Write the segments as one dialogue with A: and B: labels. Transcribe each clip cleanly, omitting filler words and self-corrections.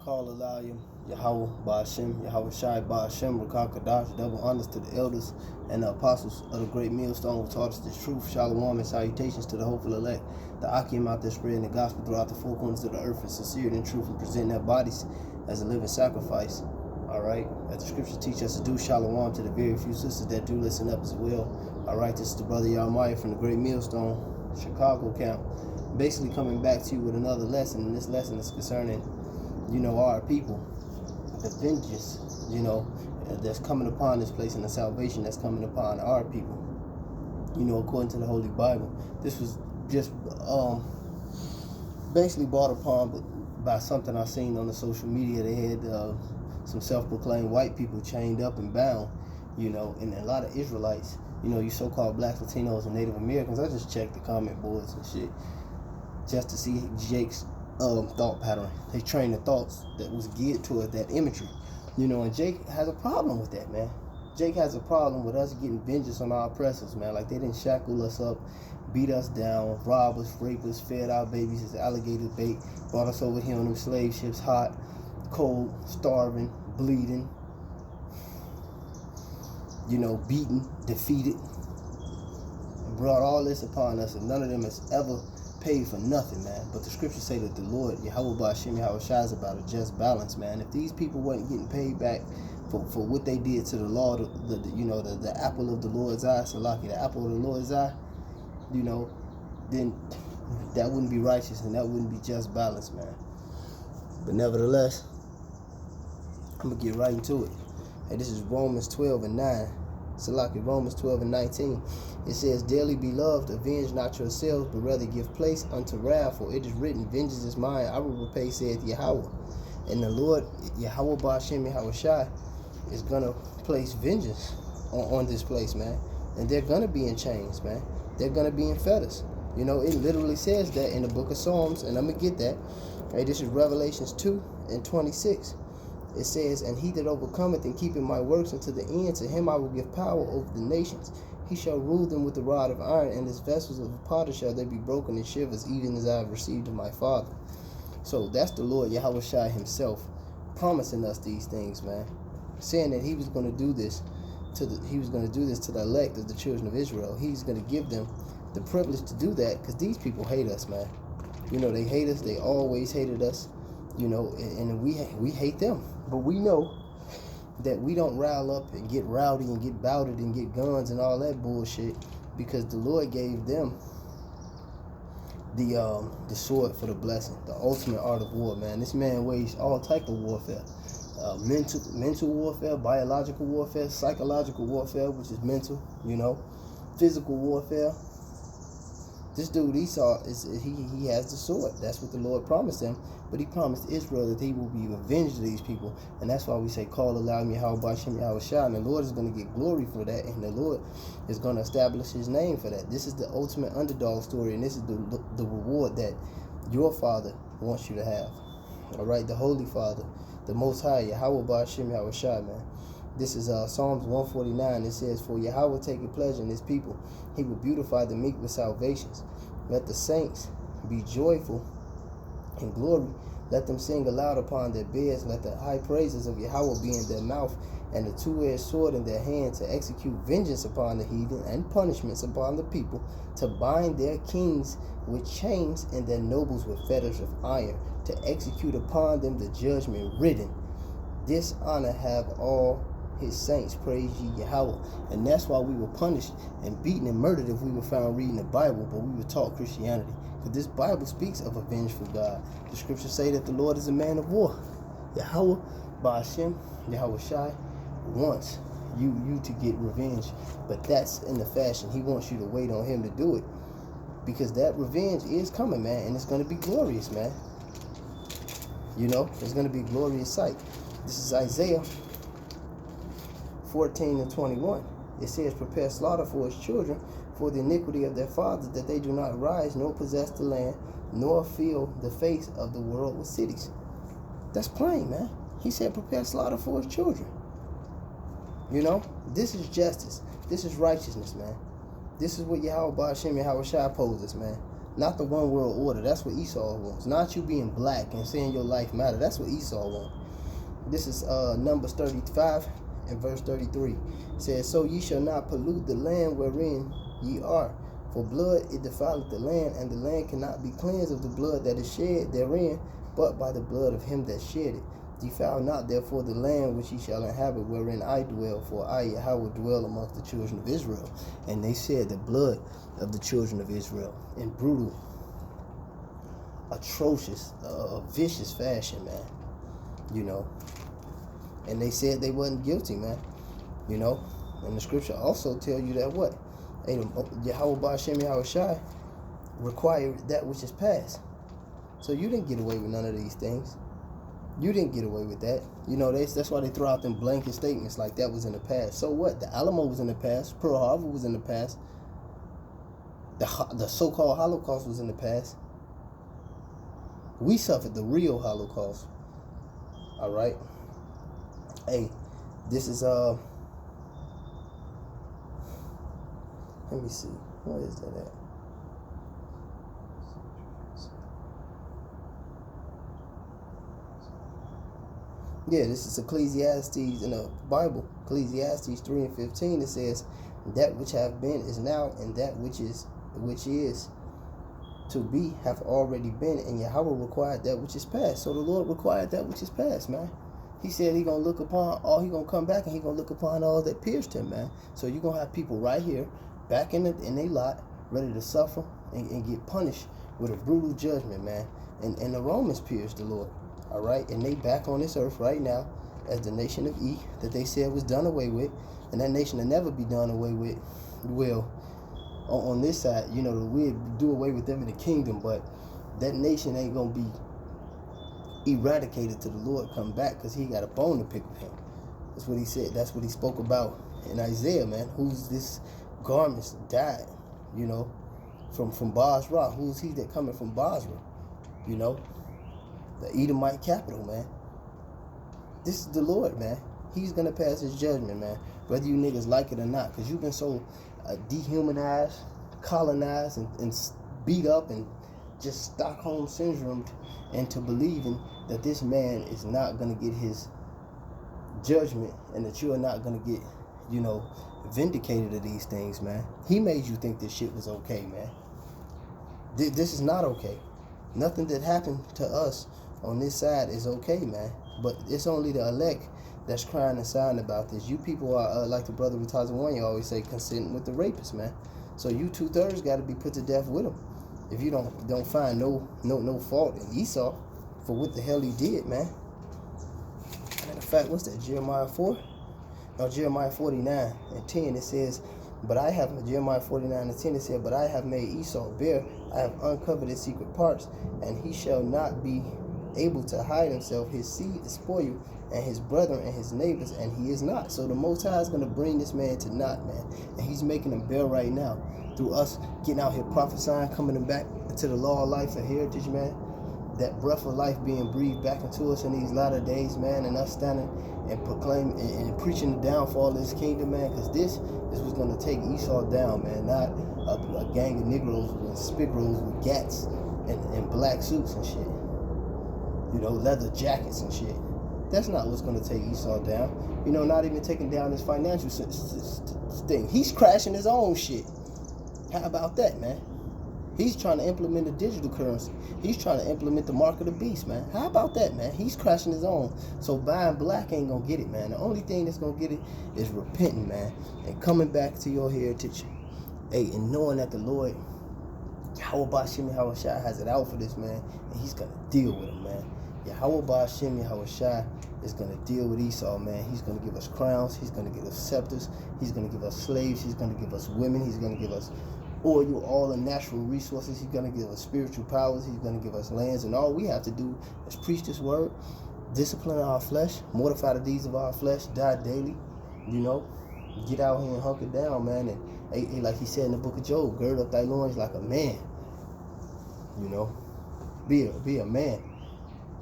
A: Call Elayim, Yahweh, Ba'ashem, Yahweh Shai, Ba'ashem, Rakah Kadash, double honors to the elders and the apostles of the great millstone who taught us the truth. Shalom and salutations to the hopeful elect, the Akim out there spreading the gospel throughout the four corners of the earth in sincerity and truth and presenting their bodies as a living sacrifice. Alright, as the scriptures teach us to do, shalom to the very few sisters that do listen up as well. Alright, this is the brother Yahweh from the great millstone, Chicago camp. Basically coming back to you with another lesson, and this lesson is concerning our people, the vengeance, that's coming upon this place and the salvation that's coming upon our people, according to the Holy Bible. This was just basically brought upon by something I seen on the social media. They had some self-proclaimed white people chained up and bound, and a lot of Israelites, you so-called blacks, Latinos, and Native Americans. I just checked the comment boards and shit just to see Jake's thought pattern. They trained the thoughts that was geared toward that imagery, and Jake has a problem with that, man. Jake has a problem with us getting vengeance on our oppressors, man. Like, they didn't shackle us up, beat us down, rob us, rape us, fed our babies as alligator bait, brought us over here on them slave ships, hot, cold, starving, bleeding, beaten, defeated, and brought all this upon us, and none of them has ever paid for nothing, man. But the scriptures say that the Lord, Yahweh Ba'ashem, Yahweh Shai, is about a just balance, man. If these people weren't getting paid back for what they did to the Lord, the apple of the Lord's eye, Salaki, the apple of the Lord's eye, then that wouldn't be righteous and that wouldn't be just balance, man. But nevertheless, I'm gonna get right into it. Hey, this is Romans 12 and 9. Salaki, Romans 12 and 19. It says, "Dearly beloved, avenge not yourselves, but rather give place unto wrath, for it is written, vengeance is mine, I will repay, saith Yahweh." And the Lord, Yahweh Ba'ashem, Yahweh Shai, is gonna place vengeance on this place, man. And they're gonna be in chains, man. They're gonna be in fetters. It literally says that in the book of Psalms, and I'm gonna get that. Hey, this is Revelations 2 and 26. It says, "And he that overcometh and keepeth my works unto the end, to him I will give power over the nations. He shall rule them with the rod of iron, and his vessels of the potter shall they be broken in shivers, even as I have received of my Father." So that's the Lord Yahweh Shai himself promising us these things, man. Saying that he was going to do this to the elect of the children of Israel. He's going to give them the privilege to do that, because these people hate us, man. They hate us. They always hated us. And we hate them. But we know that we don't rile up and get rowdy and get bouted and get guns and all that bullshit, because the Lord gave them the sword for the blessing, the ultimate art of war, man. This man waged all type of warfare. Mental warfare, biological warfare, psychological warfare, which is mental, physical warfare. This dude Esau he has the sword. That's what the Lord promised him. But he promised Israel that he will be avenged of these people. And that's why we say, call Elayim, Yahweh Ba'ashem, Yahweh Shai. And the Lord is going to get glory for that. And the Lord is going to establish his name for that. This is the ultimate underdog story. And this is the reward that your Father wants you to have. All right, the Holy Father, the Most High, Yahweh Ba'ashem, Yahweh Shai, man. This is Psalms 149. It says, "For Yahweh taketh pleasure in his people. He will beautify the meek with salvations. Let the saints be joyful in glory. Let them sing aloud upon their beds. Let the high praises of Yahweh be in their mouth, and the two-edged sword in their hand, to execute vengeance upon the heathen and punishments upon the people, to bind their kings with chains and their nobles with fetters of iron, to execute upon them the judgment written. This honor have all his saints, praise ye Yahweh." And that's why we were punished and beaten and murdered if we were found reading the Bible, but we were taught Christianity. Because this Bible speaks of a vengeful God. The scriptures say that the Lord is a man of war. Yahweh Ba'ashem, Yahweh Shai, wants you to get revenge. But that's in the fashion. He wants you to wait on him to do it. Because that revenge is coming, man. And it's going to be glorious, man. It's going to be a glorious sight. This is Isaiah 14 and 21. It says, "Prepare slaughter for his children, for the iniquity of their fathers, that they do not rise, nor possess the land, nor fill the face of the world with cities." That's plain, man. He said, prepare slaughter for his children. This is justice. This is righteousness, man. This is what Yahweh Ba'ashem, Yahweh Shai poses, man. Not the one world order. That's what Esau wants. Not you being black and saying your life matter. That's what Esau wants. This is Numbers 35 and verse 33. It says, so ye shall not pollute the land wherein ye are. For blood it defileth the land, and the land cannot be cleansed of the blood that is shed therein, but by the blood of him that shed it. Defile not therefore the land which ye shall inhabit, wherein I dwell, for I, Yahweh, dwell amongst the children of Israel. And they said the blood of the children of Israel in brutal, atrocious, vicious fashion, man. You know. And they said they wasn't guilty, man. You know. And the scripture also tell you that what? Yahweh Ba'ashem Yahweh Shai required that which is past. So you didn't get away with none of these things. You didn't get away with that. You know, that's why they throw out them blanket statements like that was in the past. So what? The Alamo was in the past. Pearl Harbor was in the past. The so-called Holocaust was in the past. We suffered the real Holocaust. All right. Hey, this is let me see. Where is that at? Yeah, this is Ecclesiastes in the Bible. Ecclesiastes 3 and 15. It says, that which have been is now, and that which is to be have already been, and Yahweh required that which is past. So the Lord required that which is past, man. He said he gonna look upon all, he gonna come back and he gonna look upon all that pierced him, man. So you're gonna have people right here, back in their lot, ready to suffer and get punished with a brutal judgment, man. And the Romans pierced the Lord. All right, and they back on this earth right now as the nation of E that they said was done away with, and that nation will never be done away with. Well, on this side, you know, we'll do away with them in the kingdom, but that nation ain't gonna be eradicated till the Lord come back, because he got a bone to pick with him. That's what he said. That's what he spoke about in Isaiah, man. Who's this garments died, you know, from Basra? Who's he that coming from Basra, you know? The Edomite capital, man. This is the Lord, man. He's going to pass his judgment, man. Whether you niggas like it or not. Because you've been so dehumanized, colonized, and beat up, and just Stockholm syndrome into believing that this man is not going to get his judgment, and that you are not going to get, you know, vindicated of these things, man. He made you think this shit was okay, man. This is not okay. Nothing that happened to us on this side is okay, man. But it's only the elect that's crying and sighing about this. You people are, like the brother Rutazawanya always say, consenting with the rapist, man. So you 2/3 got to be put to death with him. If you don't find no fault in Esau for what the hell he did, man. Matter of fact, what's that? Jeremiah 4? No, Jeremiah 49 and 10. It says, but I have, Jeremiah 49 and 10, it said, but I have made Esau bare, I have uncovered his secret parts, and he shall not be able to hide himself. His seed is spoiled, and his brethren and his neighbors, and he is not. So the Most High is going to bring this man to naught, man. And he's making him bare right now through us getting out here prophesying, coming back to the law of life and heritage, man. That breath of life being breathed back into us in these latter days, man, and us standing and proclaiming and preaching the downfall of this kingdom, man, because this is what's going to take Esau down, man, not a gang of Negroes with spigros with gats and black suits and shit, you know, leather jackets and shit. That's not what's going to take Esau down. You know, not even taking down his financial thing. He's crashing his own shit. How about that, man? He's trying to implement a digital currency. He's trying to implement the mark of the beast, man. How about that, man? He's crashing his own. So buying black ain't going to get it, man. The only thing that's going to get it is repenting, man, and coming back to your heritage. Hey, and knowing that the Lord, Yahweh Ba'ashem Yahweh Shai, has it out for this, man, and he's going to deal with him, man. Yahweh Ba'ashem Yahweh Shai is going to deal with Esau, man. He's going to give us crowns. He's going to give us scepters. He's going to give us slaves. He's going to give us women. He's going to give us oil, all the natural resources. He's going to give us spiritual powers. He's going to give us lands. And all we have to do is preach this word, discipline our flesh, mortify the deeds of our flesh, die daily, you know, get out here and hunker down, man. And like he said in the book of Job, gird up thy loins like a man, you know, be a man,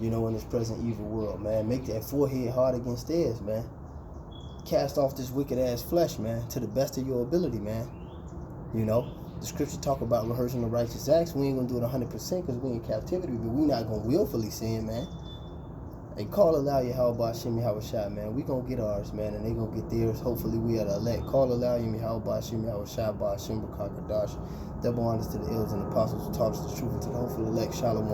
A: you know, in this present evil world, man. Make that forehead hard against theirs, man. Cast off this wicked ass flesh, man, to the best of your ability, man, you know. The scripture talk about rehearsing the righteous acts. We ain't gonna do it 100% because we in captivity, but we not gonna willfully sin, man. Hey, call aloud Yahweh Hashem Yahweh Shai, man. We gonna get ours, man, and they gonna get theirs. Hopefully we are the elect. Call aloud Yahweh Hashem Yahweh Shai, Hashem B'Kakadash. Double honors to the elders and apostles who taught us the truth and to the hopeful elect. Shalom.